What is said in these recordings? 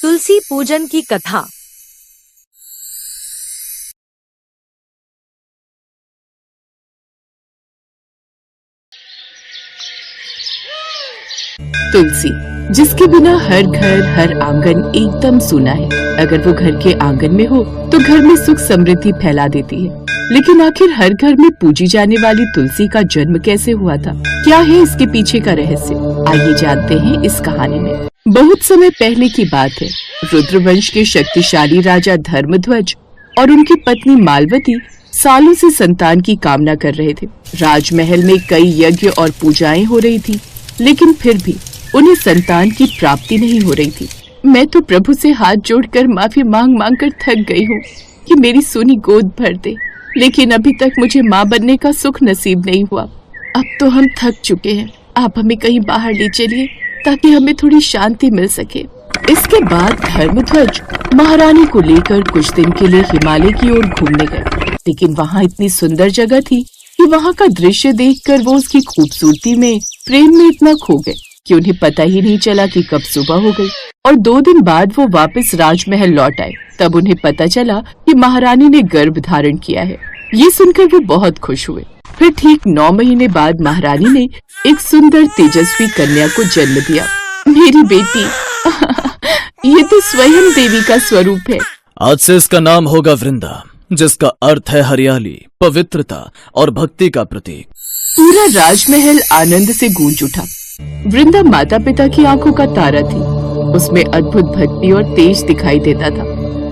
तुलसी पूजन की कथा। तुलसी, जिसके बिना हर घर हर आंगन एकदम सूना है। अगर वो घर के आंगन में हो तो घर में सुख समृद्धि फैला देती है। लेकिन आखिर हर घर में पूजी जाने वाली तुलसी का जन्म कैसे हुआ था? क्या है इसके पीछे का रहस्य? आइए जानते हैं इस कहानी में। बहुत समय पहले की बात है। रुद्रवंश के शक्तिशाली राजा धर्मध्वज और उनकी पत्नी मालवती सालों से संतान की कामना कर रहे थे। राजमहल में कई यज्ञ और पूजाएं हो रही थी, लेकिन फिर भी उन्हें संतान की प्राप्ति नहीं हो रही थी। मैं तो प्रभु से हाथ जोड़कर माफी मांग मांग कर थक गई हूँ कि मेरी सोनी गोद भर दे, लेकिन अभी तक मुझे माँ बनने का सुख नसीब नहीं हुआ। अब तो हम थक चुके हैं, आप हमें कहीं बाहर ले चलिए ताकि हमें थोड़ी शांति मिल सके। इसके बाद धर्मध्वज महारानी को लेकर कुछ दिन के लिए हिमालय की ओर घूमने गए, लेकिन वहाँ इतनी सुंदर जगह थी कि वहाँ का दृश्य देखकर वो उसकी खूबसूरती में प्रेम में इतना खो गए कि उन्हें पता ही नहीं चला कि कब सुबह हो गई। और 2 दिन बाद वो वापस राजमहल लौट आए। तब उन्हें पता चला कि महारानी ने गर्भ धारण किया है। ये सुनकर वो बहुत खुश हुए। फिर ठीक 9 महीने बाद महारानी ने एक सुंदर तेजस्वी कन्या को जन्म दिया। मेरी बेटी ये तो स्वयं देवी का स्वरूप है। आज से इसका नाम होगा वृंदा, जिसका अर्थ है हरियाली, पवित्रता और भक्ति का प्रतीक। पूरा राजमहल आनंद से गूंज उठा। वृंदा माता पिता की आंखों का तारा थी। उसमें अद्भुत भक्ति और तेज दिखाई देता था।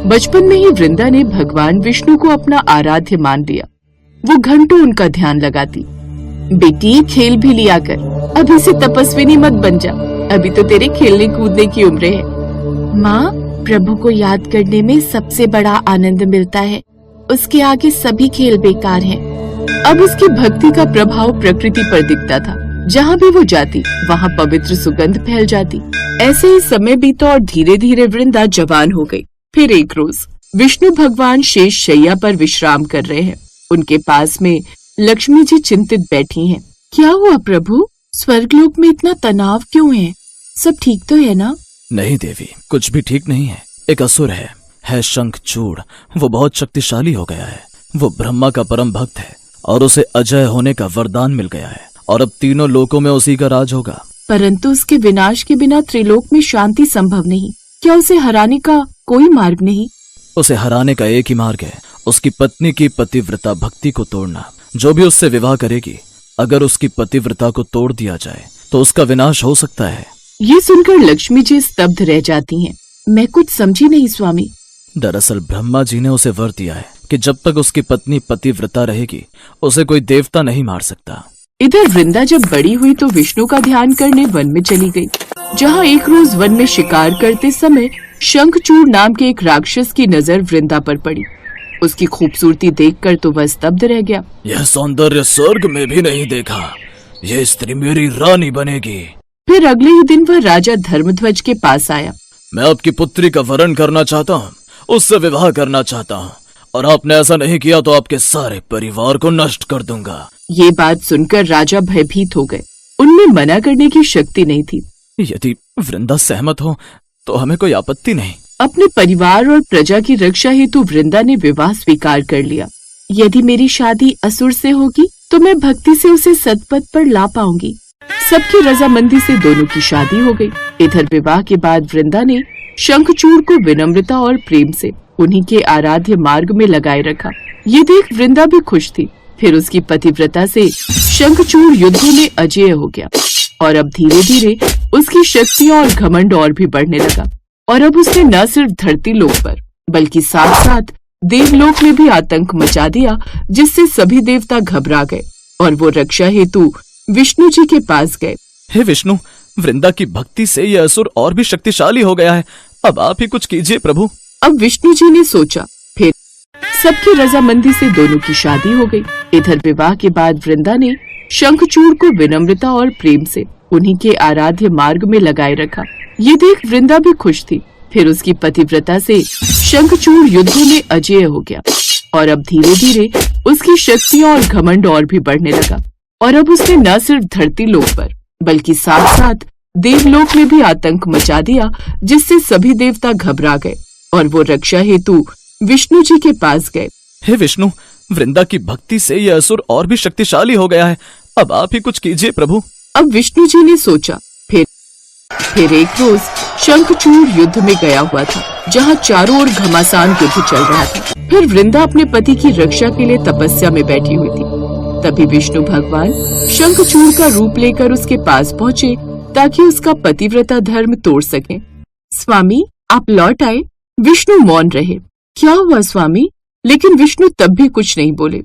बचपन में ही वृंदा ने भगवान विष्णु को अपना आराध्य मान लिया। वो घंटों उनका ध्यान लगाती। बेटी, खेल भी लिया कर, अभी से तपस्विनी मत बन जा, अभी तो तेरे खेलने कूदने की उम्र है। माँ, प्रभु को याद करने में सबसे बड़ा आनंद मिलता है, उसके आगे सभी खेल बेकार हैं। अब उसकी भक्ति का प्रभाव प्रकृति पर दिखता था। जहाँ भी वो जाती वहाँ पवित्र सुगंध फैल जाती। ऐसे ही समय बीता और धीरे धीरे वृंदा जवान हो गई। फिर एक रोज विष्णु भगवान शेष शैया पर विश्राम कर रहे हैं। उनके पास में लक्ष्मी जी चिंतित बैठी हैं। क्या हुआ प्रभु? स्वर्गलोक में इतना तनाव क्यों है? सब ठीक तो है ना? नहीं देवी, कुछ भी ठीक नहीं है। एक असुर है शंखचूड़। वो बहुत शक्तिशाली हो गया है। वो ब्रह्मा का परम भक्त है और उसे अजय होने का वरदान मिल गया है और अब तीनों लोकों में उसी का राज होगा। परंतु उसके विनाश के बिना त्रिलोक में शांति संभव नहीं। क्या उसे हराने का कोई मार्ग नहीं? उसे हराने का एक ही मार्ग है, उसकी पत्नी की पतिव्रता भक्ति को तोड़ना। जो भी उससे विवाह करेगी, अगर उसकी पतिव्रता को तोड़ दिया जाए तो उसका विनाश हो सकता है। ये सुनकर लक्ष्मी जी स्तब्ध रह जाती हैं। मैं कुछ समझी नहीं स्वामी। दरअसल ब्रह्मा जी ने उसे वर दिया है कि जब तक उसकी पत्नी पतिव्रता रहेगी, उसे कोई देवता नहीं मार सकता। इधर वृंदा जब बड़ी हुई तो विष्णु का ध्यान करने वन में चली गई, जहाँ एक रोज वन में शिकार करते समय शंखचूड़ नाम के एक राक्षस की नजर वृंदा पर पड़ी। उसकी खूबसूरती देखकर तो वह स्तब्ध रह गया। यह सौंदर्य स्वर्ग में भी नहीं देखा। यह स्त्री मेरी रानी बनेगी। फिर अगले ही दिन वह राजा धर्मध्वज के पास आया। मैं आपकी पुत्री का वरण करना चाहता हूँ, उससे विवाह करना चाहता हूँ, और आपने ऐसा नहीं किया तो आपके सारे परिवार को नष्ट कर दूंगा। ये बात सुनकर राजा भयभीत हो गए। उनमें मना करने की शक्ति नहीं थी। यदि वृंदा सहमत हो तो हमें कोई आपत्ति नहीं। अपने परिवार और प्रजा की रक्षा हेतु वृंदा ने विवाह स्वीकार कर लिया। यदि मेरी शादी असुर से होगी तो मैं भक्ति से उसे सतपथ पर ला पाऊंगी। सबकी रजामंदी से दोनों की शादी हो गई। इधर विवाह के बाद वृंदा ने शंखचूड़ को विनम्रता और प्रेम से उन्हीं के आराध्य मार्ग में लगाए रखा। ये देख वृंदा भी खुश थी। फिर उसकी पतिव्रता से शंखचूड़ युद्धों में अजेय हो गया और अब धीरे धीरे उसकी शक्तियाँ और घमंड और भी बढ़ने लगा। और अब उसने न सिर्फ धरती लोक पर बल्कि साथ साथ देवलोक में भी आतंक मचा दिया, जिससे सभी देवता घबरा गए और वो रक्षा हेतु विष्णु जी के पास गए। हे विष्णु, वृंदा की भक्ति से यह असुर और भी शक्तिशाली हो गया है। अब आप ही कुछ कीजिए प्रभु। अब विष्णु जी ने सोचा। फिर सबकी रजामंदी से दोनों की शादी हो गई। इधर विवाह के बाद वृंदा ने शंखचूड़ को विनम्रता और प्रेम से उन्हीं के आराध्य मार्ग में लगाए रखा। ये देख वृंदा भी खुश थी। फिर उसकी पतिव्रता से शंखचूड़ युद्धों में अजेय हो गया और अब धीरे धीरे उसकी शक्तियाँ और घमंड और भी बढ़ने लगा। और अब उसने न सिर्फ धरती लोक पर बल्कि साथ साथ देवलोक में भी आतंक मचा दिया, जिससे सभी देवता घबरा गए और वो रक्षा हेतु विष्णु जी के पास गए। हे विष्णु, वृंदा की भक्ति से यह असुर और भी शक्तिशाली हो गया है। अब आप ही कुछ कीजिए प्रभु। अब विष्णु जी ने सोचा। फिर एक रोज शंखचूड़ युद्ध में गया हुआ था, जहाँ चारों ओर घमासान युद्ध चल रहा था। फिर वृंदा अपने पति की रक्षा के लिए तपस्या में बैठी हुई थी। तभी विष्णु भगवान शंखचूड़ का रूप लेकर उसके पास पहुँचे ताकि उसका पतिव्रता धर्म तोड़ सके। स्वामी, आप लौट आए। विष्णु मौन रहे। क्या हुआ स्वामी? लेकिन विष्णु तब भी कुछ नहीं बोले।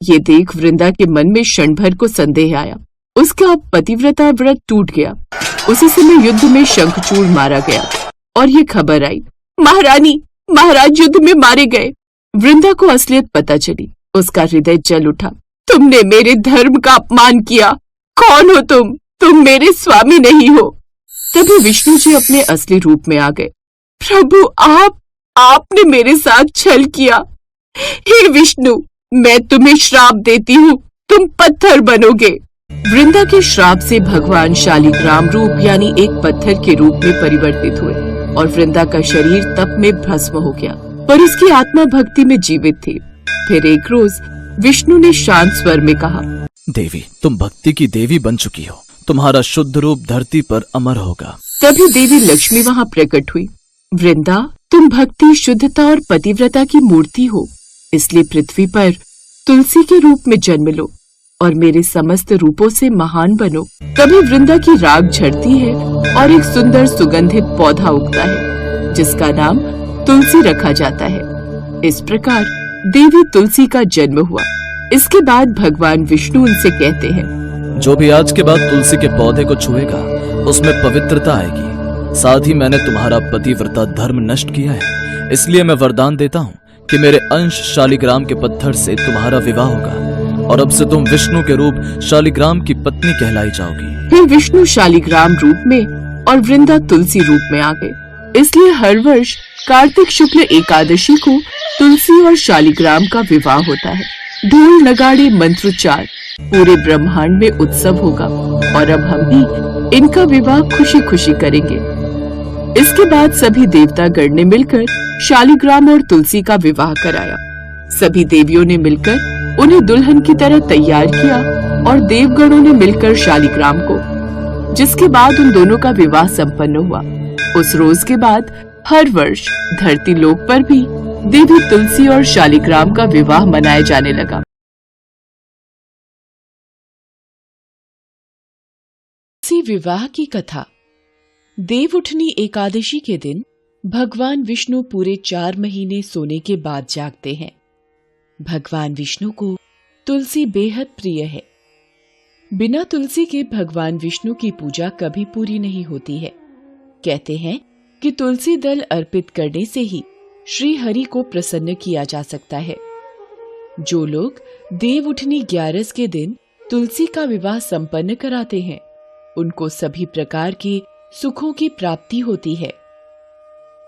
ये देख वृंदा के मन में क्षण भर को संदेह आया। उसका पतिव्रता व्रत टूट गया। उसी समय युद्ध में शंखचूड़ मारा गया और ये खबर आई, महारानी, महाराज युद्ध में मारे गए। वृंदा को असलियत पता चली। उसका हृदय जल उठा। तुमने मेरे धर्म का अपमान किया। कौन हो तुम? तुम मेरे स्वामी नहीं हो। तभी विष्णु जी अपने असली रूप में आ गए। प्रभु, आपने मेरे साथ छल किया। हे विष्णु, मैं तुम्हें श्राप देती हूँ, तुम पत्थर बनोगे। वृंदा के श्राप से भगवान शालिग्राम रूप यानी एक पत्थर के रूप में परिवर्तित हुए और वृंदा का शरीर तप में भस्म हो गया, पर उसकी आत्मा भक्ति में जीवित थी। फिर एक रोज विष्णु ने शांत स्वर में कहा, देवी, तुम भक्ति की देवी बन चुकी हो। तुम्हारा शुद्ध रूप धरती पर अमर होगा। तभी देवी लक्ष्मी वहाँ प्रकट हुई। वृंदा, तुम भक्ति, शुद्धता और पतिव्रता की मूर्ति हो, इसलिए पृथ्वी पर तुलसी के रूप में जन्म लो और मेरे समस्त रूपों से महान बनो। तभी वृंदा की राख झड़ती है और एक सुंदर सुगंधित पौधा उगता है, जिसका नाम तुलसी रखा जाता है। इस प्रकार देवी तुलसी का जन्म हुआ। इसके बाद भगवान विष्णु उनसे कहते हैं, जो भी आज के बाद तुलसी के पौधे को छुएगा उसमें पवित्रता आएगी। साथ ही मैंने तुम्हारा पतिव्रता धर्म नष्ट किया है, इसलिए मैं वरदान देता हूँ कि मेरे अंश शालिग्राम के पत्थर से तुम्हारा विवाह होगा और अब से तुम विष्णु के रूप शालिग्राम की पत्नी कहलाई जाओगी। फिर विष्णु शालिग्राम रूप में और वृंदा तुलसी रूप में आ गए। इसलिए हर वर्ष कार्तिक शुक्ल एकादशी को तुलसी और शालिग्राम का विवाह होता है। ढोल, नगाड़े, मंत्रोच्चार, पूरे ब्रह्मांड में उत्सव होगा और अब हम भी इनका विवाह खुशी खुशी करेंगे। इसके बाद सभी देवता गण ने मिलकर शालिग्राम और तुलसी का विवाह कराया। सभी देवियों ने मिलकर उन्हें दुल्हन की तरह तैयार किया और देवगणों ने मिलकर शालिग्राम को, जिसके बाद उन दोनों का विवाह संपन्न हुआ। उस रोज के बाद हर वर्ष धरती लोक पर भी देवी तुलसी और शालिग्राम का विवाह मनाया जाने लगा। तुलसी विवाह की कथा। देवउठनी एकादशी के दिन भगवान विष्णु पूरे 4 महीने सोने के बाद जागते हैं। भगवान विष्णु को तुलसी बेहद प्रिय है। बिना तुलसी के भगवान विष्णु की पूजा कभी पूरी नहीं होती है। कहते हैं कि तुलसी दल अर्पित करने से ही श्री हरि को प्रसन्न किया जा सकता है। जो लोग देवउठनी 11 के दिन तुलसी का विवाह संपन्न कराते हैं, उनको सभी प्रकार के सुखों की प्राप्ति होती है।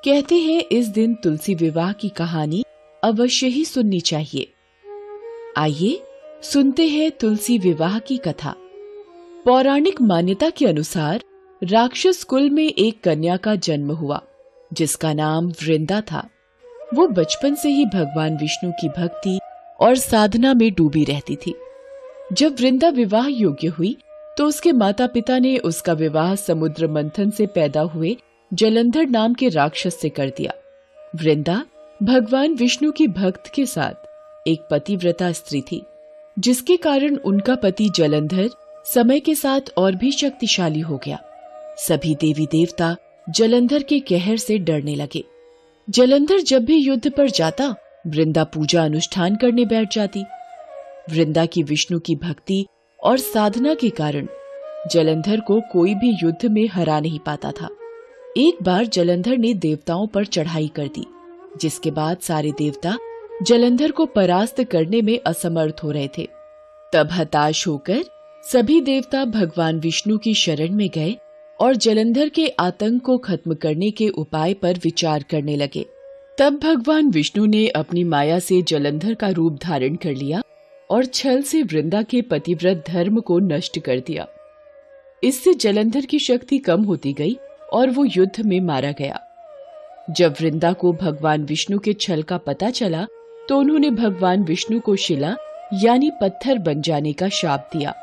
कहते हैं इस दिन तुलसी विवाह की कहानी अवश्य ही सुननी चाहिए। आइए सुनते हैं तुलसी विवाह की कथा। पौराणिक मान्यता के अनुसार राक्षस कुल में एक कन्या का जन्म हुआ, जिसका नाम वृंदा था। वो बचपन से ही भगवान विष्णु की भक्ति और साधना में डूबी रहती थी। जब वृंदा विवाह योग्य हुई तो उसके माता पिता ने उसका विवाह समुद्र मंथन से पैदा हुए जलंधर नाम के राक्षस से कर दिया। वृंदा भगवान विष्णु की भक्त के साथ एक पतिव्रता स्त्री थी, जिसके कारण उनका पति जलंधर समय के साथ और भी शक्तिशाली हो गया। सभी देवी देवता जलंधर के कहर से डरने लगे। जलंधर जब भी युद्ध पर जाता, वृंदा पूजा अनुष्ठान करने बैठ जाती। वृंदा की विष्णु की भक्ति और साधना के कारण जलंधर को कोई भी युद्ध में हरा नहीं पाता था। एक बार जलंधर ने देवताओं पर चढ़ाई कर दी, जिसके बाद सारे देवता जलंधर को परास्त करने में असमर्थ हो रहे थे। तब हताश होकर सभी देवता भगवान विष्णु की शरण में गए और जलंधर के आतंक को खत्म करने के उपाय पर विचार करने लगे। तब भगवान विष्णु ने अपनी माया से जलंधर का रूप धारण कर लिया और छल से वृंदा के पतिव्रत धर्म को नष्ट कर दिया। इससे जलंधर की शक्ति कम होती गई और वो युद्ध में मारा गया। जब वृंदा को भगवान विष्णु के छल का पता चला तो उन्होंने भगवान विष्णु को शिला यानी पत्थर बन जाने का शाप दिया।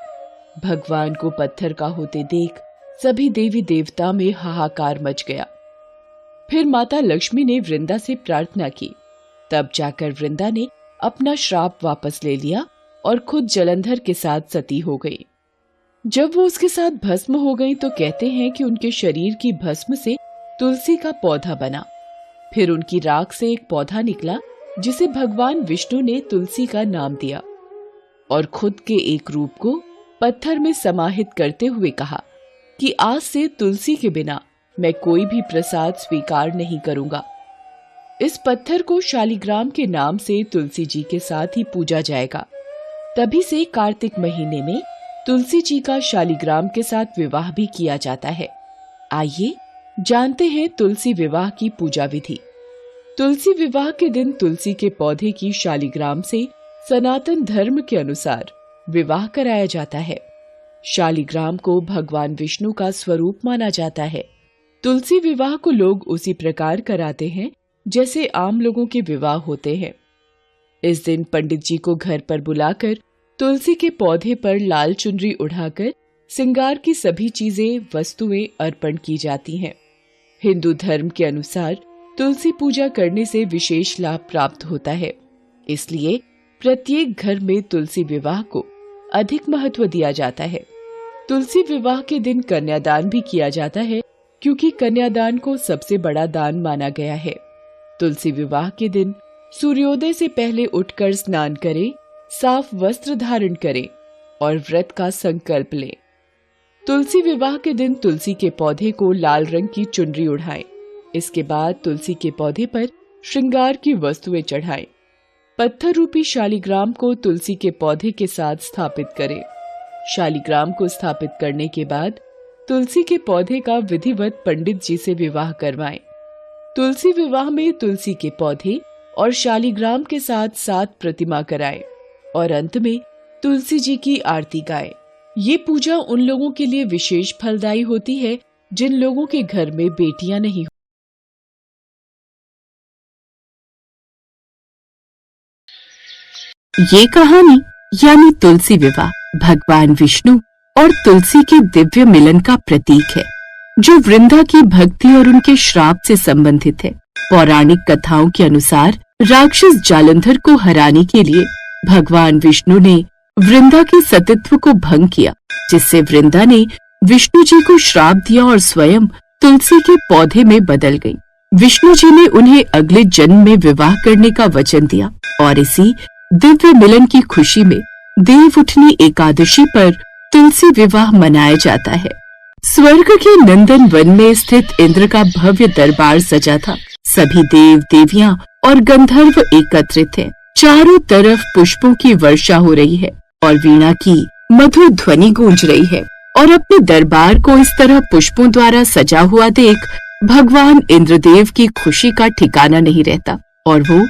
भगवान को पत्थर का होते देख सभी देवी देवता में हाहाकार मच गया। फिर माता लक्ष्मी ने वृंदा से प्रार्थना की। तब जाकर वृंदा ने अपना श्राप वापस ले लिया और खुद जलंधर के साथ सती हो गई। जब वो उसके साथ भस्म हो गई तो कहते हैं कि उनके शरीर की भस्म से तुलसी का पौधा बना। फिर उनकी राख से एक पौधा निकला जिसे भगवान विष्णु ने तुलसी का नाम दिया और खुद के एक रूप को पत्थर में समाहित करते हुए कहा कि आज से तुलसी के बिना मैं कोई भी प्रसाद स्वीकार नहीं करूंगा। इस पत्थर को शालिग्राम के नाम से तुलसी जी के साथ ही पूजा जाएगा। तभी से कार्तिक महीने में तुलसी जी का शालिग्राम के साथ विवाह भी किया जाता है। आइए जानते हैं तुलसी विवाह की पूजा विधि। तुलसी विवाह के दिन तुलसी के पौधे की शालिग्राम से सनातन धर्म के अनुसार विवाह कराया जाता है। शालिग्राम को भगवान विष्णु का स्वरूप माना जाता है। तुलसी विवाह को लोग उसी प्रकार कराते हैं जैसे आम लोगों के विवाह होते हैं। इस दिन पंडित जी को घर पर बुलाकर तुलसी के पौधे पर लाल चुनरी उड़ाकर श्रृंगार की सभी चीजें वस्तुएं अर्पण की जाती हैं। हिंदू धर्म के अनुसार तुलसी पूजा करने से विशेष लाभ प्राप्त होता है, इसलिए प्रत्येक घर में तुलसी विवाह को अधिक महत्व दिया जाता है। तुलसी विवाह के दिन कन्यादान भी किया जाता है क्योंकि कन्यादान को सबसे बड़ा दान माना गया है। तुलसी विवाह के दिन सूर्योदय से पहले उठकर स्नान करें, साफ वस्त्र धारण करें और व्रत का संकल्प लें। तुलसी विवाह के दिन तुलसी के पौधे को लाल रंग की चुनरी उड़ाएं। इसके बाद तुलसी के पौधे पर श्रृंगार की वस्तुएं चढ़ाएं। पत्थर रूपी शालिग्राम को तुलसी के पौधे के साथ स्थापित करें। शालिग्राम को स्थापित करने के बाद तुलसी के पौधे का विधिवत पंडित जी से विवाह करवाएं। तुलसी विवाह में तुलसी के पौधे और शालिग्राम के साथ 7 प्रतिमा कराएं और अंत में तुलसी जी की आरती गाएं। ये पूजा उन लोगों के लिए विशेष फलदायी होती है जिन लोगों के घर में बेटियां नहीं। ये कहानी यानी तुलसी विवाह भगवान विष्णु और तुलसी के दिव्य मिलन का प्रतीक है, जो वृंदा की भक्ति और उनके श्राप से संबंधित है। पौराणिक कथाओं के अनुसार राक्षस जालंधर को हराने के लिए भगवान विष्णु ने वृंदा के सतीत्व को भंग किया, जिससे वृंदा ने विष्णु जी को श्राप दिया और स्वयं तुलसी के पौधे में बदल गई। विष्णु जी ने उन्हें अगले जन्म में विवाह करने का वचन दिया और इसी दिव्य मिलन की खुशी में देवउठनी एकादशी पर तुलसी विवाह मनाया जाता है। स्वर्ग के नंदन वन में स्थित इंद्र का भव्य दरबार सजा था। सभी देव देवियां और गंधर्व एकत्रित हैं। चारों तरफ पुष्पों की वर्षा हो रही है और वीणा की मधुर ध्वनि गूंज रही है। और अपने दरबार को इस तरह पुष्पों द्वारा सजा हुआ देख भगवान इंद्रदेव की खुशी का ठिकाना नहीं रहता और वो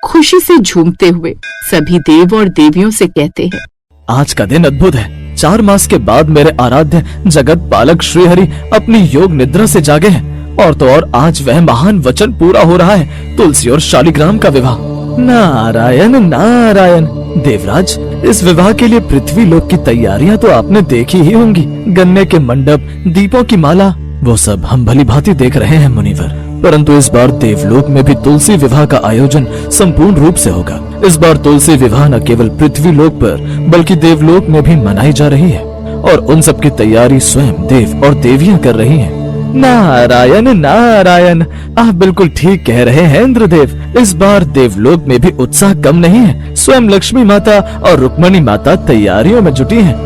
खुशी से झूमते हुए सभी देव और देवियों से कहते हैं, आज का दिन अद्भुत है। 4 मास के बाद मेरे आराध्य जगत पालक श्रीहरि अपनी योग निद्रा से जागे हैं और तो और आज वह महान वचन पूरा हो रहा है, तुलसी और शालिग्राम का विवाह। नारायण नारायण। देवराज, इस विवाह के लिए पृथ्वी लोक की तैयारियां तो आपने देखी ही होंगी। गन्ने के मंडप, दीपों की माला, वो सब हम भली भांति देख रहे हैं मुनिवर। परंतु इस बार देवलोक में भी तुलसी विवाह का आयोजन संपूर्ण रूप से होगा। इस बार तुलसी विवाह न केवल पृथ्वी लोक पर बल्कि देवलोक में भी मनाई जा रही है और उन सब की तैयारी स्वयं देव और देवियां कर रही हैं। नारायण नारायण। आप बिल्कुल ठीक कह रहे हैं इंद्रदेव। इस बार देवलोक में भी उत्साह कम नहीं है। स्वयं लक्ष्मी माता और रुक्मणी माता तैयारियों में जुटी हैं।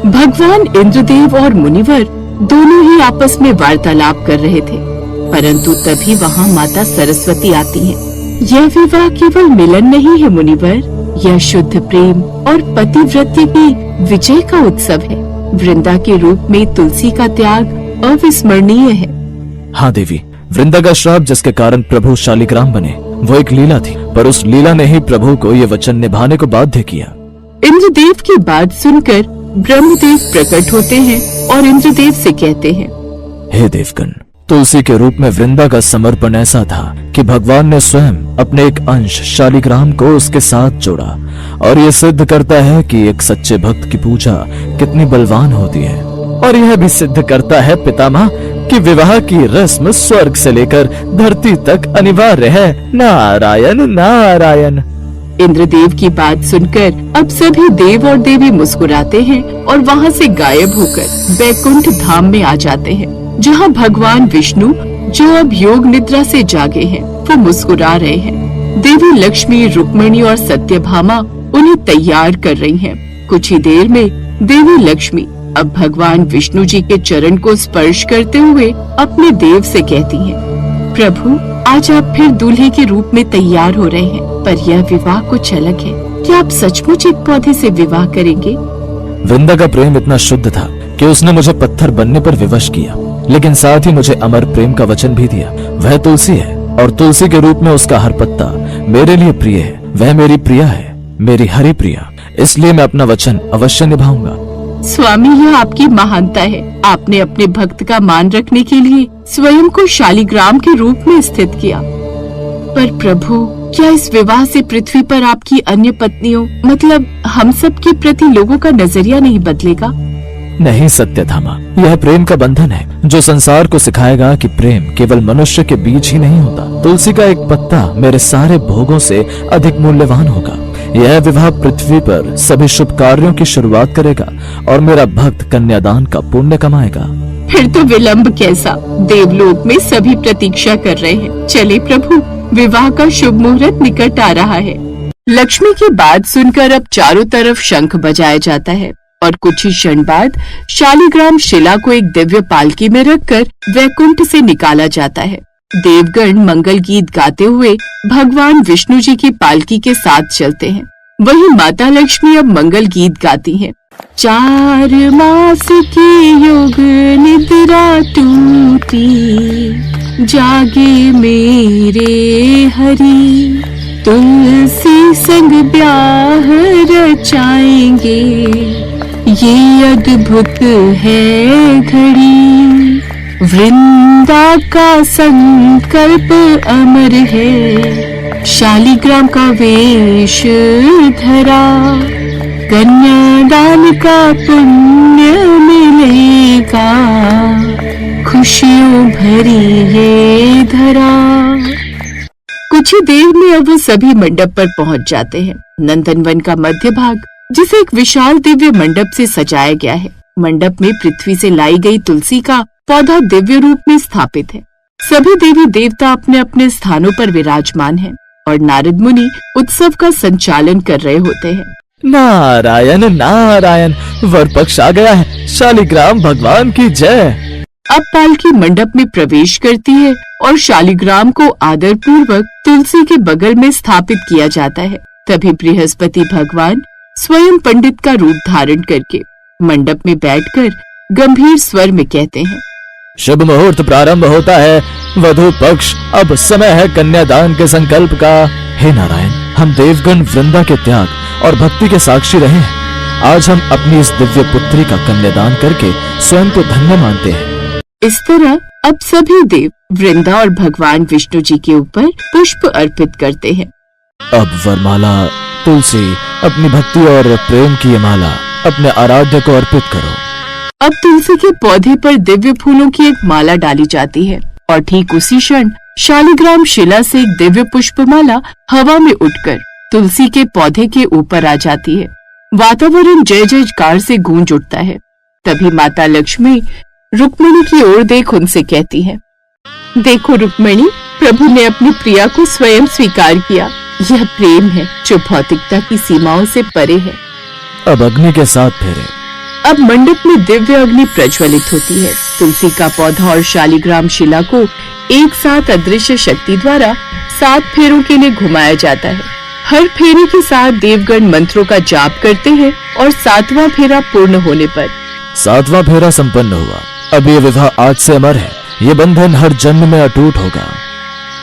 भगवान इंद्रदेव और मुनिवर दोनों ही आपस में वार्तालाप कर रहे थे, परंतु तभी वहाँ माता सरस्वती आती हैं। यह विवाह केवल मिलन नहीं है मुनिवर, यह शुद्ध प्रेम और पतिव्रत्य की विजय का उत्सव है। वृंदा के रूप में तुलसी का त्याग अविस्मरणीय है। हाँ देवी, वृंदा का श्राप जिसके कारण प्रभु शालिग्राम बने वो एक लीला थी, पर उस लीला ने ही प्रभु को ये वचन निभाने को बाध्य किया। इंद्रदेव की बात सुनकर ब्रह्मदेव प्रकट होते हैं और इंद्रदेव से कहते हैं, हे देवगण, तुलसी के रूप में वृंदा का समर्पण ऐसा था कि भगवान ने स्वयं अपने एक अंश शालिग्राम को उसके साथ जोड़ा, और यह सिद्ध करता है कि एक सच्चे भक्त की पूजा कितनी बलवान होती है। और यह भी सिद्ध करता है पितामह कि विवाह की रस्म स्वर्ग से लेकर धरती तक अनिवार्य है। नारायण नारायण। इंद्रदेव की बात सुनकर अब सभी देव और देवी मुस्कुराते हैं और वहाँ से गायब होकर बैकुंठ धाम में आ जाते हैं, जहाँ भगवान विष्णु, जो अब योग निद्रा से जागे हैं, वो मुस्कुरा रहे हैं। देवी लक्ष्मी, रुक्मिणी और सत्यभामा उन्हें तैयार कर रही हैं। कुछ ही देर में देवी लक्ष्मी अब भगवान विष्णु जी के चरण को स्पर्श करते हुए अपने देव से कहती हैं, प्रभु, आज आप फिर दूल्हे के रूप में तैयार हो रहे हैं, पर यह विवाह कुछ अलग है। क्या आप सचमुच एक पौधे से विवाह करेंगे? वृंदा का प्रेम इतना शुद्ध था कि उसने मुझे पत्थर बनने पर विवश किया, लेकिन साथ ही मुझे अमर प्रेम का वचन भी दिया। वह तुलसी है और तुलसी के रूप में उसका हर पत्ता मेरे लिए प्रिय है। वह मेरी प्रिया है, मेरी हरि प्रिया, इसलिए मैं अपना वचन अवश्य निभाऊंगा। स्वामी, यह आपकी महानता है। आपने अपने भक्त का मान रखने के लिए स्वयं को शालिग्राम के रूप में स्थित किया। पर प्रभु, क्या इस विवाह से पृथ्वी पर आपकी अन्य पत्नियों, मतलब हम सब के प्रति लोगों का नजरिया नहीं बदलेगा? नहीं सत्यधामा, यह प्रेम का बंधन है जो संसार को सिखाएगा कि प्रेम केवल मनुष्य के बीच ही नहीं होता। तुलसी का एक पत्ता मेरे सारे भोगों से अधिक मूल्यवान होगा। यह विवाह पृथ्वी पर सभी शुभ कार्यों की शुरुआत करेगा और मेरा भक्त कन्यादान का पुण्य कमाएगा। फिर तो विलंब कैसा? देवलोक में सभी प्रतीक्षा कर रहे हैं। चले प्रभु, विवाह का शुभ मुहूर्त निकट आ रहा है। लक्ष्मी की बात सुनकर अब चारों तरफ शंख बजाया जाता है और कुछ ही क्षण बाद शालिग्राम शिला को एक दिव्य पालकी में रखकर वैकुंठ से निकाला जाता है। देवगण मंगल गीत गाते हुए भगवान विष्णु जी की पालकी के साथ चलते हैं। वहीं माता लक्ष्मी अब मंगल गीत गाती हैं। 4 मास की योग निद्रा टूटी, जागे मेरे हरि, तुलसी संग ब्याह रचाएंगे, ये अद्भुत है घड़ी, वृंदा का संकल्प अमर है, शालिग्राम का वेश धरा, कन्यादान का पुण्य मिलेगा, खुशियों भरी ये धरा। कुछ ही देर में अब वो सभी मंडप पर पहुंच जाते हैं। नंदनवन का मध्य भाग, जिसे एक विशाल दिव्य मंडप से सजाया गया है। मंडप में पृथ्वी से लाई गई तुलसी का पौधा दिव्य रूप में स्थापित है। सभी देवी देवता अपने अपने स्थानों पर विराजमान हैं और नारद मुनि उत्सव का संचालन कर रहे होते हैं। नारायण नारायण, वर पक्ष आ गया है, शालिग्राम भगवान की जय। अब पालकी मंडप में प्रवेश करती है और शालिग्राम को आदर पूर्वक तुलसी के बगल में स्थापित किया जाता है। तभी बृहस्पति भगवान स्वयं पंडित का रूप धारण करके मंडप में बैठकर गंभीर स्वर में कहते हैं, शुभ मुहूर्त प्रारंभ होता है, वधु पक्ष, अब समय है कन्यादान के संकल्प का। हे नारायण, हम देवगण वृंदा के त्याग और भक्ति के साक्षी रहे हैं। आज हम अपनी इस दिव्य पुत्री का कन्यादान करके स्वयं को धन्य मानते हैं। इस तरह अब सभी देव वृंदा और भगवान विष्णु जी के ऊपर पुष्प अर्पित करते हैं। अब वरमाला तुलसी, अपनी भक्ति और प्रेम की ये माला अपने आराध्य को अर्पित करो। अब तुलसी के पौधे पर दिव्य फूलों की एक माला डाली जाती है और ठीक उसी क्षण शालिग्राम शिला से एक दिव्य पुष्पमाला हवा में उठकर तुलसी के पौधे के ऊपर आ जाती है। वातावरण जय जयकार से गूंज उठता है। तभी माता लक्ष्मी रुक्मिणी की ओर देख उनसे कहती है, देखो रुक्मिणी, प्रभु ने अपनी प्रिया को स्वयं स्वीकार किया। यह प्रेम है जो भौतिकता की सीमाओं से परे है। अब अग्नि के साथ फेरे। अब मंडप में दिव्य अग्नि प्रज्वलित होती है। तुलसी का पौधा और शालिग्राम शिला को एक साथ अदृश्य शक्ति द्वारा 7 फेरों के लिए घुमाया जाता है। हर फेरे के साथ देवगण मंत्रों का जाप करते हैं और 7वां फेरा पूर्ण होने पर 7वां फेरा संपन्न हुआ। अब ये विवाह आज से अमर है, ये बंधन हर जन्म में अटूट होगा।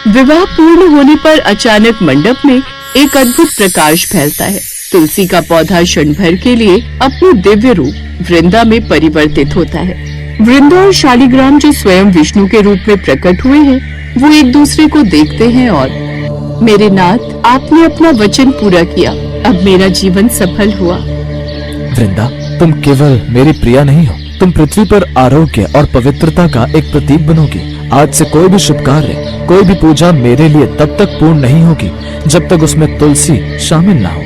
विवाह पूर्ण होने पर अचानक मंडप में एक अद्भुत प्रकाश फैलता है। तुलसी का पौधा क्षण भर के लिए अपने दिव्य रूप वृंदा में परिवर्तित होता है। वृंदा और शालिग्राम जो स्वयं विष्णु के रूप में प्रकट हुए हैं, वो एक दूसरे को देखते हैं और मेरे नाथ, आपने अपना वचन पूरा किया, अब मेरा जीवन सफल हुआ। वृंदा, तुम केवल मेरी प्रिया नहीं हो, तुम पृथ्वी पर आरोग्य और पवित्रता का एक प्रतीक बनोगी। आज से कोई भी शुभ कार्य, कोई भी पूजा मेरे लिए तब तक पूर्ण नहीं होगी जब तक उसमें तुलसी शामिल ना हो।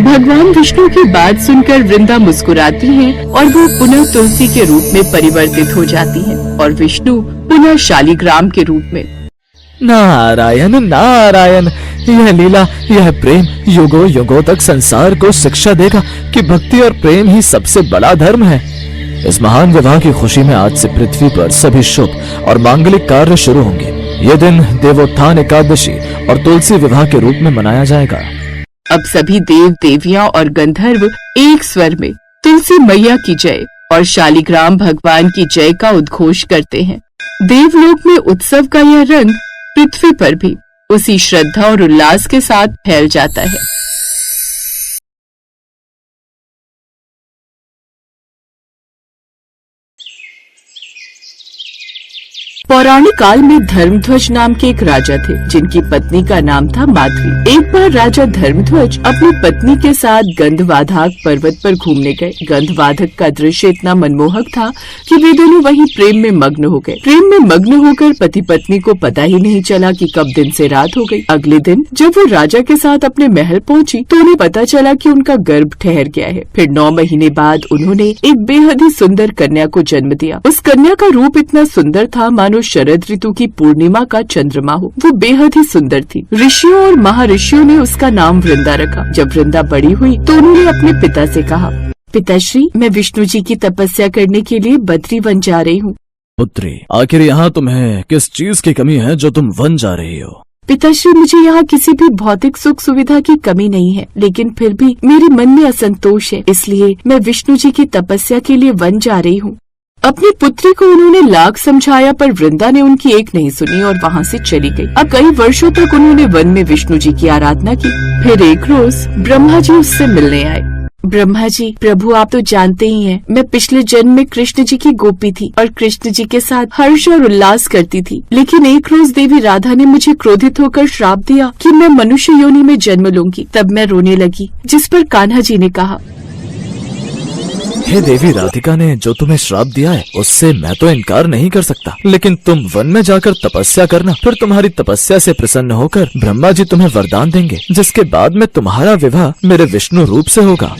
भगवान विष्णु की बात सुनकर वृंदा मुस्कुराती है और वो पुनः तुलसी के रूप में परिवर्तित हो जाती है और विष्णु पुनः शालिग्राम के रूप में। नारायण नारायण, यह लीला, यह प्रेम युगों युगों तक संसार को शिक्षा देगा कि भक्ति और प्रेम ही सबसे बड़ा धर्म है। इस महान विवाह की खुशी में आज से पृथ्वी पर सभी शुभ और मांगलिक कार्य शुरू होंगे। ये दिन देवोत्थान एकादशी और तुलसी विवाह के रूप में मनाया जाएगा। अब सभी देव देवियां और गंधर्व एक स्वर में तुलसी मैया की जय और शालिग्राम भगवान की जय का उद्घोष करते हैं। देवलोक में उत्सव का यह रंग पृथ्वी पर भी उसी श्रद्धा और उल्लास के साथ फैल जाता है। पौराणिक काल में धर्मध्वज नाम के एक राजा थे जिनकी पत्नी का नाम था माधवी। एक बार राजा धर्मध्वज अपनी पत्नी के साथ गंधवाधक पर्वत पर घूमने गए। गंधवाधक का दृश्य इतना मनमोहक था कि वे दोनों वहीं प्रेम में मग्न हो गए। प्रेम में मग्न होकर पति पत्नी को पता ही नहीं चला कि कब दिन से रात हो गई। अगले दिन जब वो राजा के साथ अपने महल पहुंची तो उन्हें पता चला कि उनका गर्भ ठहर गया है। फिर 9 महीने बाद उन्होंने एक बेहद ही सुंदर कन्या को जन्म दिया। उस कन्या का रूप इतना सुंदर था मानो शरद ऋतु की पूर्णिमा का चंद्रमा हो। वो बेहद ही सुंदर थी। ऋषियों और महर्षियों ने उसका नाम वृंदा रखा। जब वृंदा बड़ी हुई तो उन्होंने अपने पिता से कहा, पिताश्री, मैं विष्णु जी की तपस्या करने के लिए बद्री वन जा रही हूँ। पुत्री, आखिर यहाँ तुम्हें किस चीज की कमी है जो तुम वन जा रही हो? पिताश्री, मुझे यहाँ किसी भी भौतिक सुख सुविधा की कमी नहीं है, लेकिन फिर भी मेरे मन में असंतोष है, इसलिए मैं विष्णु जी की तपस्या के लिए वन जा रही हूँ। अपनी पुत्री को उन्होंने लाख समझाया पर वृंदा ने उनकी एक नहीं सुनी और वहाँ से चली गई। अब कई वर्षों तक उन्होंने वन में विष्णु जी की आराधना की। फिर एक रोज ब्रह्मा जी उससे मिलने आए। ब्रह्मा जी, प्रभु आप तो जानते ही हैं, मैं पिछले जन्म में कृष्ण जी की गोपी थी और कृष्ण जी के साथ हर्ष और उल्लास करती थी। लेकिन एक रोज देवी राधा ने मुझे क्रोधित होकर श्राप दिया कि मैं मनुष्य योनि में जन्म लूंगी। तब मैं रोने लगी, जिस पर कान्हा जी ने कहा, हे देवी राधिका ने जो तुम्हें श्राप दिया है उससे मैं तो इनकार नहीं कर सकता, लेकिन तुम वन में जाकर तपस्या करना। फिर तुम्हारी तपस्या से प्रसन्न होकर ब्रह्मा जी तुम्हें वरदान देंगे, जिसके बाद में तुम्हारा विवाह मेरे विष्णु रूप से होगा।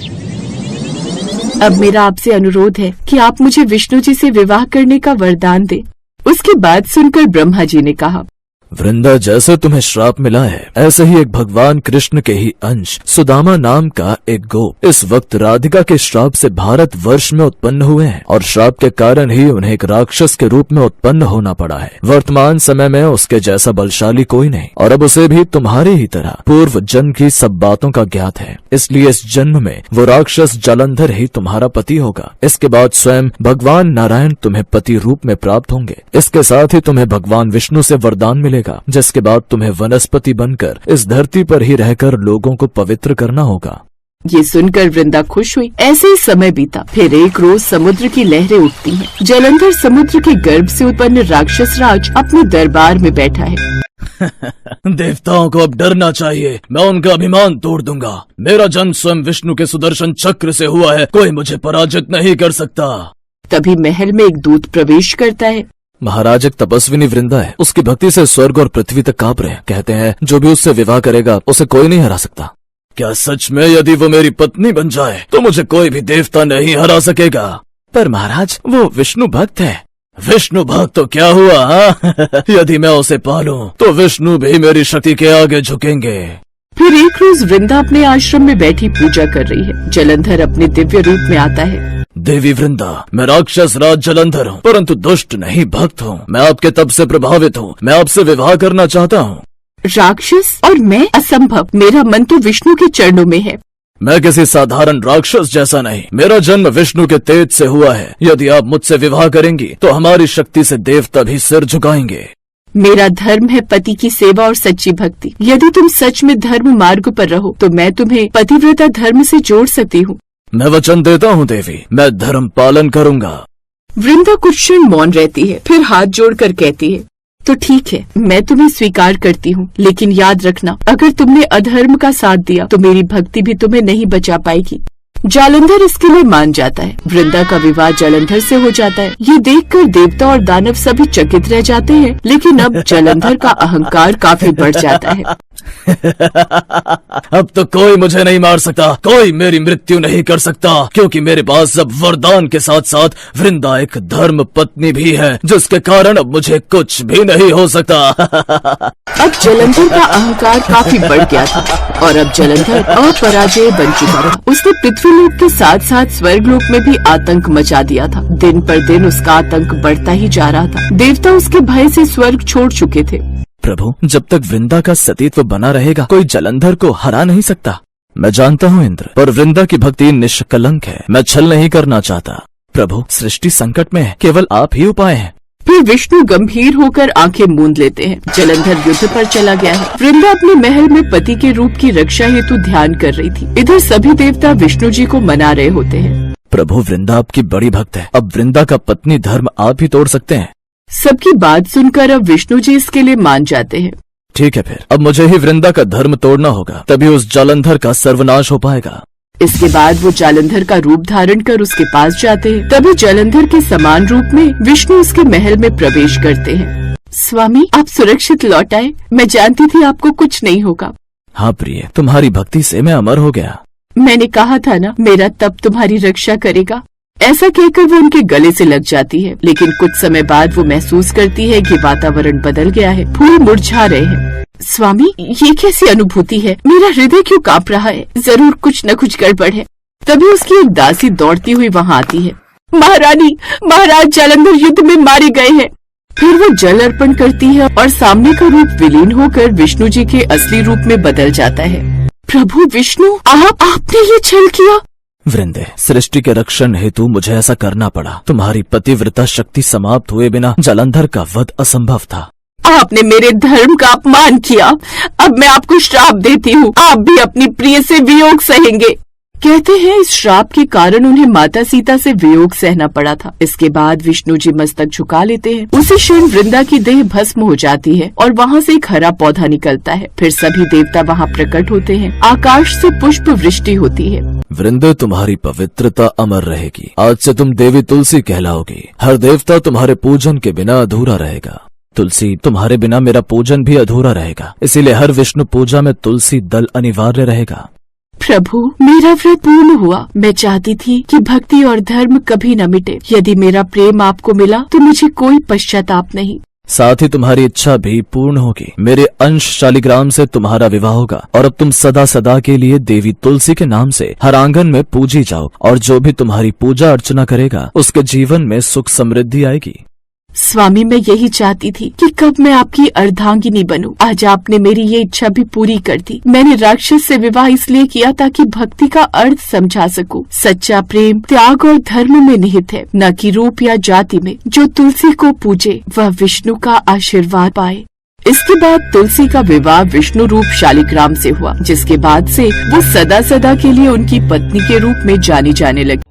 अब मेरा आपसे अनुरोध है कि आप मुझे विष्णु जी से विवाह करने का वरदान दें। उसकी बात सुनकर ब्रह्मा जी ने कहा, वृंदा, जैसे तुम्हें श्राप मिला है ऐसे ही एक भगवान कृष्ण के ही अंश सुदामा नाम का एक गोप इस वक्त राधिका के श्राप से भारत वर्ष में उत्पन्न हुए हैं और श्राप के कारण ही उन्हें एक राक्षस के रूप में उत्पन्न होना पड़ा है। वर्तमान समय में उसके जैसा बलशाली कोई नहीं और अब उसे भी तुम्हारी ही तरह पूर्व जन्म की सब बातों का ज्ञात है, इसलिए इस जन्म में वो राक्षस जालंधर ही तुम्हारा पति होगा। इसके बाद स्वयं भगवान नारायण तुम्हें पति रूप में प्राप्त होंगे। इसके साथ ही तुम्हें भगवान विष्णु से वरदान मिलेगा, जिसके बाद तुम्हें वनस्पति बनकर इस धरती पर ही रहकर लोगों को पवित्र करना होगा। ये सुनकर वृंदा खुश हुई। ऐसे ही समय बीता। फिर एक रोज समुद्र की लहरें उठती हैं। जलंधर समुद्र के गर्भ से उत्पन्न राक्षस राज अपने दरबार में बैठा है। देवताओं को अब डरना चाहिए, मैं उनका अभिमान तोड़ दूंगा। मेरा जन्म स्वयं विष्णु के सुदर्शन चक्र से हुआ है, कोई मुझे पराजित नहीं कर सकता। तभी महल में एक दूत प्रवेश करता है। महाराज एक तपस्विनी वृंदा है, उसकी भक्ति से स्वर्ग और पृथ्वी तक कांप रहे हैं। कहते हैं जो भी उससे विवाह करेगा उसे कोई नहीं हरा सकता। क्या सच में यदि वो मेरी पत्नी बन जाए तो मुझे कोई भी देवता नहीं हरा सकेगा? पर महाराज वो विष्णु भक्त है। विष्णु भक्त तो क्या हुआ हाँ? यदि मैं उसे पालूं तो विष्णु भी मेरी शक्ति के आगे झुकेंगे। फिर एक रोज वृंदा अपने आश्रम में बैठी पूजा कर रही है। जलंधर अपने दिव्य रूप में आता है। देवी वृंदा, मैं राक्षस राज जलंधर हूँ, परंतु दुष्ट नहीं भक्त हूँ। मैं आपके तप से प्रभावित हूँ, मैं आपसे विवाह करना चाहता हूँ। राक्षस और मैं? असंभव, मेरा मन तो विष्णु के चरणों में है। मैं किसी साधारण राक्षस जैसा नहीं, मेरा जन्म विष्णु के तेज से हुआ है। यदि आप मुझसे विवाह करेंगी तो हमारी शक्ति से देवता भी सिर झुकाएंगे। मेरा धर्म है पति की सेवा और सच्ची भक्ति। यदि तुम सच में धर्म मार्ग पर रहो तो मैं तुम्हें पतिव्रता धर्म से जोड़ सकती हूँ। मैं वचन देता हूँ देवी, मैं धर्म पालन करूँगा। वृंदा कुछ क्षण मौन रहती है, फिर हाथ जोड़कर कहती है, तो ठीक है, मैं तुम्हें स्वीकार करती हूँ, लेकिन याद रखना, अगर तुमने अधर्म का साथ दिया तो मेरी भक्ति भी तुम्हें नहीं बचा पाएगी। जालंधर इसके लिए मान जाता है। वृंदा का विवाह जालंधर से हो जाता है। ये देखकर देवता और दानव सभी चकित रह जाते हैं, लेकिन अब जालंधर का अहंकार काफी बढ़ जाता है। अब तो कोई मुझे नहीं मार सकता, कोई मेरी मृत्यु नहीं कर सकता, क्योंकि मेरे पास अब वरदान के साथ साथ वृंदा एक धर्म पत्नी भी है, जिसके कारण अब मुझे कुछ भी नहीं हो सकता। अब जालंधर का अहंकार काफी बढ़ गया था और अब जालंधर अपराजय बन चुका था। उसने पृथ्वीलोक के साथ साथ स्वर्गलोक में भी आतंक मचा दिया था। दिन पर दिन उसका आतंक बढ़ता ही जा रहा था। देवता उसके भय से स्वर्ग छोड़ चुके थे। प्रभु, जब तक वृंदा का सतीत्व बना रहेगा कोई जालंधर को हरा नहीं सकता। मैं जानता हूँ इंद्र, पर वृंदा की भक्ति निष्कलंक है। मैं छल नहीं करना चाहता। प्रभु, सृष्टि संकट में है, केवल आप ही उपाय हैं। फिर विष्णु गंभीर होकर आंखें मूंद लेते हैं। जालंधर युद्ध पर चला गया है। वृंदा अपने महल में पति के रूप की रक्षा हेतु ध्यान कर रही थी। इधर सभी देवता विष्णु जी को मना रहे होते हैं। प्रभु, वृंदा आपकी बड़ी भक्त है, अब वृंदा का पत्नी धर्म आप ही तोड़ सकते हैं। सबकी बात सुनकर अब विष्णु जी इसके लिए मान जाते हैं। ठीक है, फिर अब मुझे ही वृंदा का धर्म तोड़ना होगा, तभी उस जालंधर का सर्वनाश हो पाएगा। इसके बाद वो जालंधर का रूप धारण कर उसके पास जाते हैं। तभी जालंधर के समान रूप में विष्णु उसके महल में प्रवेश करते हैं। स्वामी, आप सुरक्षित लौट आए। मैं जानती थी आपको कुछ नहीं होगा। हाँ प्रिय, तुम्हारी भक्ति से मैं अमर हो गया। मैंने कहा था ना, मेरा तप तुम्हारी रक्षा करेगा। ऐसा कहकर वो उनके गले से लग जाती है, लेकिन कुछ समय बाद वो महसूस करती है कि वातावरण बदल गया है, फूल मुरझा रहे हैं। स्वामी, ये कैसी अनुभूति है? मेरा हृदय क्यों कांप रहा है? जरूर कुछ न कुछ गड़बड़ है। तभी उसकी एक दासी दौड़ती हुई वहाँ आती है। महारानी, महाराज जालंधर युद्ध में मारे गए हैं। फिर वो जल अर्पण करती है और सामने का रूप विलीन होकर विष्णु जी के असली रूप में बदल जाता है। प्रभु विष्णु, आपने ये छल किया? वृंदे, सृष्टि के रक्षण हेतु मुझे ऐसा करना पड़ा। तुम्हारी पतिव्रता शक्ति समाप्त हुए बिना जालंधर का वध असंभव था। आपने मेरे धर्म का अपमान किया। अब मैं आपको श्राप देती हूँ, आप भी अपनी प्रिय से वियोग सहेंगे। कहते हैं इस श्राप के कारण उन्हें माता सीता से वियोग सहना पड़ा था। इसके बाद विष्णु जी मस्तक झुका लेते हैं। उसी क्षण वृंदा की देह भस्म हो जाती है और वहाँ से एक हरा पौधा निकलता है। फिर सभी देवता वहाँ प्रकट होते हैं। आकाश से पुष्प वृष्टि होती है। वृंदे, तुम्हारी पवित्रता अमर रहेगी। आज से तुम देवी तुलसी कहलाओगी। हर देवता तुम्हारे पूजन के बिना अधूरा रहेगा। तुलसी, तुम्हारे बिना मेरा पूजन भी अधूरा रहेगा, इसीलिए हर विष्णु पूजा में तुलसी दल अनिवार्य रहेगा। प्रभु, मेरा व्रत पूर्ण हुआ। मैं चाहती थी कि भक्ति और धर्म कभी न मिटे। यदि मेरा प्रेम आपको मिला तो मुझे कोई पश्चाताप नहीं। साथ ही तुम्हारी इच्छा भी पूर्ण होगी। मेरे अंश शालिग्राम से तुम्हारा विवाह होगा और अब तुम सदा सदा के लिए देवी तुलसी के नाम से हर आंगन में पूजी जाओ, और जो भी तुम्हारी पूजा अर्चना करेगा उसके जीवन में सुख समृद्धि आएगी। स्वामी, मैं यही चाहती थी कि कब मैं आपकी अर्धांगिनी बनूं। आज आपने मेरी ये इच्छा भी पूरी कर दी। मैंने राक्षस से विवाह इसलिए किया ताकि भक्ति का अर्थ समझा सकूं। सच्चा प्रेम त्याग और धर्म में निहित है, न कि रूप या जाति में। जो तुलसी को पूजे वह विष्णु का आशीर्वाद पाए। इसके बाद तुलसी का विवाह विष्णु रूप शालिग्राम से हुआ, जिसके बाद से वो सदा सदा के लिए उनकी पत्नी के रूप में जानी जाने लगी।